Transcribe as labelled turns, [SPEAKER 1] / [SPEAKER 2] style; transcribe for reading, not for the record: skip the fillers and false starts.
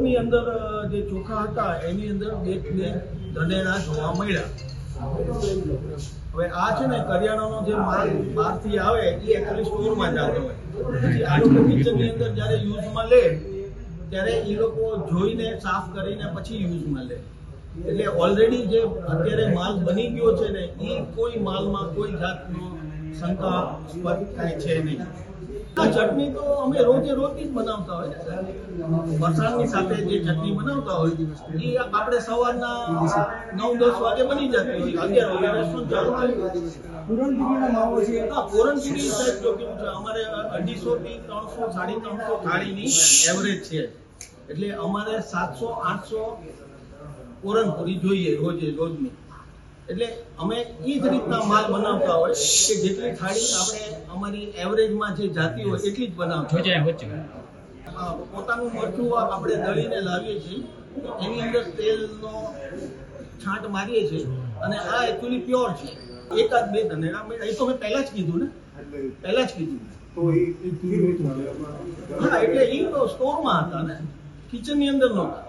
[SPEAKER 1] સ્ટોકની અંદર જે ચોખા હતા એની અંદર બે ધનેડા જોવા મળ્યા। હવે આ છે ને કરિયાણાનો જે માલ બહારથી આવે એ એકચ્યુઅલી સ્ટોરમાં જતો હોય, પછી આ લોકો કિચનની અંદર જ્યારે યુઝમાં લે ત્યારે એ લોકો જોઈને સાફ કરીને પછી યુઝમાં લે, એટલે ઓલરેડી જે અત્યારે માલ બની ગયો છે ને એ કોઈ માલમાં કોઈ જાતનો શંકાસ્પદ કાંઈ છે નહીં। આ ચટણી તો અમે રોજ જ બનાવતા હોય, ફરસાણની સાથે જે ચટણી બનાવતા હોય એ આપણે સવારના 9-10 વાગે બની જતી હોય, 11 વાગે રેસ્ટોરન્ટ ચાલુ થાય।
[SPEAKER 2] પૂરણપૂરીના માવો છે,
[SPEAKER 1] પૂરણપૂરી સાહેબ જો કેવું છે અમારે 250 થી 300 350 થાળીની એવરેજ છે, એટલે અમારે 700-800 પૂરણપૂરી જોઈએ રોજની, એટલે અમે એ જ રીતના માલ બનાવતા હોય કે જેટલી થાળી આપણે અમારી એવરેજમાં જે જાતી હોય એટલી જ બનાવતા હોય। પોતાનું મરચું આપણે દળીને લાવીએ છીએ, એની અંદર તેલનો છાંટ મારીએ છીએ અને આ એકચ્યુઅલી પ્યોર છે। એકાદ બે ધનેડા એ તો મેં પહેલા જ કીધું ને, હા, એટલે એ તો સ્ટોરમાં હતા ને, કિચનની અંદર નહોતા।